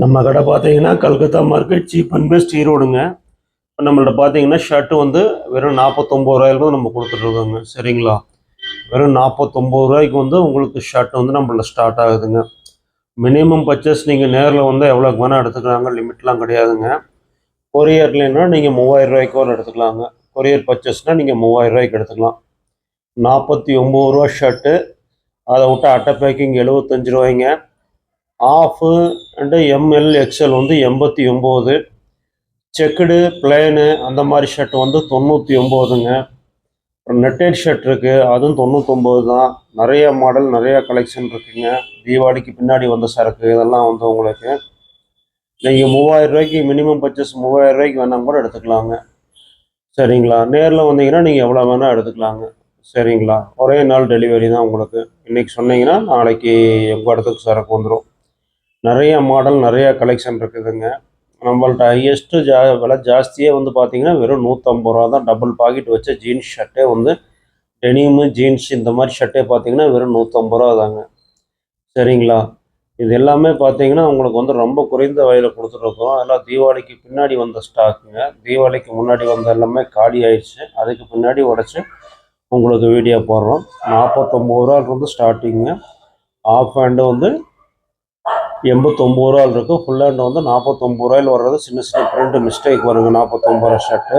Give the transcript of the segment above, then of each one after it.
நம்ம கடை பார்த்தீங்கன்னா Calcutta market cheap and best ஈரோடுங்க. இப்போ நம்மள்ட்ட பார்த்தீங்கன்னா ஷர்ட்டு வந்து வெறும் 49 ரூபாயிலிருந்து நம்ம கொடுத்துட்ருக்கோங்க. சரிங்களா? வெறும் 49 ரூபாய்க்கு வந்து உங்களுக்கு ஷர்ட் வந்து நம்மள்ட்ட ஸ்டார்ட் ஆகுதுங்க. மினிமம் பர்ச்சேஸ் நீங்கள் நேரில் வந்து எவ்வளோக்கு வேணால் எடுத்துக்கலாங்க, லிமிட்லாம் கிடையாதுங்க. கொரியர்லேன்னா நீங்கள் 3000 ரூபாய்க்கு வரை எடுத்துக்கலாங்க. கொரியர் பர்ச்சேஸ்னால் நீங்கள் 3000 ரூபாய்க்கு எடுத்துக்கலாம். 49 ரூபா ஷர்ட்டு, அதை விட்டு அட்டை பேக்கிங் 75 ரூபாய்ங்க. ஆஃபு அண்டு எம்எல் எக்ஸ்எல் வந்து 89, செக்குடு பிளேனு அந்த மாதிரி ஷர்ட் வந்து 99ங்க. நெட்டட் ஷர்ட் இருக்குது, அதுவும் 99 தான். நிறைய மாடல் நிறைய கலெக்ஷன் இருக்குங்க. தீபாவளிக்கு பின்னாடி வந்த சரக்கு இதெல்லாம் வந்து உங்களுக்கு நீங்கள் 3000 ரூபாய்க்கு மினிமம் பர்ச்சேஸ் 3000 ரூபாய்க்கு வேணால் கூட எடுத்துக்கலாங்க. சரிங்களா? நேரில் வந்தீங்கன்னா நீங்கள் எவ்வளோ வேணால் எடுத்துக்கலாங்க. சரிங்களா? ஒரே நாள் டெலிவரி தான் உங்களுக்கு. இன்றைக்கி சொன்னீங்கன்னா நாளைக்கு உங்கள் இடத்துக்கு சரக்கு வந்துடும். நிறைய மாடல் நிறையா கலெக்ஷன் இருக்குதுங்க. நம்மள்ட்ட ஹையஸ்ட்டு விலை ஜாஸ்தியே வந்து பார்த்தீங்கன்னா வெறும் 150 ரூபா தான். டபுள் பாக்கெட் வச்ச ஜீன்ஸ் ஷர்ட்டே வந்து டெனிமு ஜீன்ஸ் இந்த மாதிரி ஷர்ட்டே பார்த்தீங்கன்னா வெறும் 150 ரூபா தாங்க. சரிங்களா? இது எல்லாமே பார்த்தீங்கன்னா உங்களுக்கு வந்து ரொம்ப குறைந்த விலையில் கொடுத்துட்ருக்கோம். அதெல்லாம் தீபாவளிக்கு பின்னாடி வந்த ஸ்டாக்குங்க. தீபாவளிக்கு முன்னாடி வந்த எல்லாமே காலி ஆயிடுச்சு. அதுக்கு பின்னாடி உடச்சி உங்களுக்கு வீடியோ போடுறோம். 49 ரூபாயிலிருந்து ஸ்டார்டிங்க. ஆஃப் ஹேண்டு வந்து 89 ரூபாயில் இருக்குது. ஃபுல் ஹேண்ட் வந்து 49 ரூபாயில் வர்றது சின்ன சின்ன பிரிண்ட் மிஸ்டேக் வருங்க. 49 ரூபா ஷர்ட்டு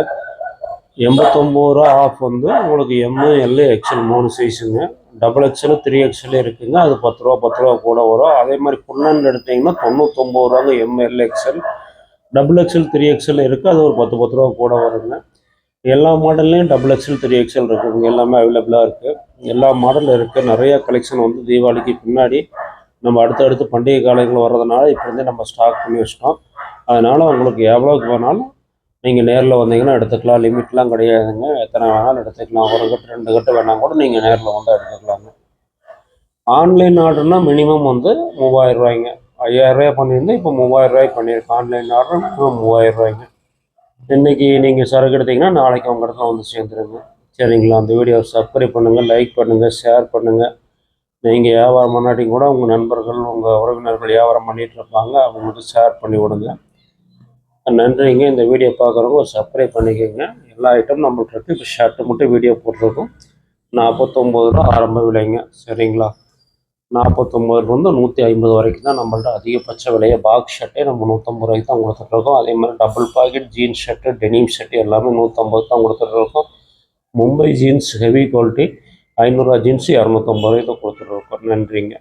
89 ரூபா ஆஃப் வந்து உங்களுக்கு எம்மு எல்லு எக்ஸ்எல் 3 சைஸுங்க. டபுள் எக்ஸ்எல் 3XL இருக்குங்க. அது 10 ரூபா கூட வரும். அதே மாதிரி ஃபுல் ஹேண்ட் எடுத்திங்கன்னா 99 ரூபாங்க. M L XL double XL 3XL இருக்குது. அது ஒரு 10 ரூபா கூட வருங்க. எல்லா மாடல்லையும் டபுள் எக்ஸ்எல் 3XL இருக்குதுங்க. எல்லாமே அவைலபிளாக இருக்குது. எல்லா மாடலும் இருக்குது. நிறைய கலெக்ஷன் வந்து தீபாவளிக்கு பின்னாடி நம்ம அடுத்தடுத்து பண்டிகை காலங்கள் வர்றதுனால இப்போ வந்து நம்ம ஸ்டாக் பண்ணி வச்சிட்டோம். அதனால் உங்களுக்கு எவ்வளோக்கு வேணாலும் நீங்கள் நேரில் வந்தீங்கன்னா எடுத்துக்கலாம். லிமிட்லாம் கிடையாதுங்க. எத்தனை வேணாலும் எடுத்துக்கலாம். ஒரு கட்டு 2 கட்டு வேணால் கூட நீங்கள் நேரில் வந்து எடுத்துக்கலாங்க. ஆன்லைன் ஆர்டர்னால் மினிமம் வந்து 3000 ரூபாய்ங்க. 5000 ரூபாய் பண்ணியிருந்தேன், இப்போ 3000 ரூபாய்க்கு பண்ணியிருக்கேன். ஆன்லைன் ஆர்டர் மினிமம் 3000 ரூபாய்ங்க. இன்றைக்கி நீங்கள் சரக்கு எடுத்திங்கன்னா நாளைக்கு உங்கள் இடத்துல வந்து சேர்ந்துருங்க. சரிங்களா? அந்த வீடியோவை சப்ஸ்கிரைப் பண்ணுங்கள், லைக் பண்ணுங்கள், ஷேர் பண்ணுங்கள். நீங்கள் வியாபாரம் பண்ணாட்டி கூட உங்கள் நண்பர்கள் உங்கள் உறவினர்கள் வியாபாரம் பண்ணிகிட்டு இருப்பாங்க, அவங்களுக்கு ஷேர் பண்ணி விடுங்க. நன்றிங்க. இந்த வீடியோ பார்க்குறவங்க ஒரு சப்ஸ்கிரைப் பண்ணிக்கோங்க. எல்லா ஐட்டமும் நம்மள்ட்ட இருக்குது. இப்போ ஷர்ட்டு மட்டும் வீடியோ போட்டிருக்கோம். 49 ரூபா ஆரம்ப விலைங்க. சரிங்களா? 49லேருந்து 150 வரைக்கும் தான் நம்மள்ட்ட அதிகபட்ச விலையை. பாக்ஸ் ஷர்ட்டே நம்ம 150 ரூபாய்க்கு தான் கொடுத்துட்ருக்கோம். அதே மாதிரி double pocket jeans shirt denim shirt எல்லாமே 150 தான் கொடுத்துட்ருக்கோம். மும்பை ஜீன்ஸ் ஹெவி குவாலிட்டி 500 ரூபா ஜீன்ஸு 250 ரூபாய்க்கு தான் கொடுத்துட்ருக்கோம். நன்றிங்க.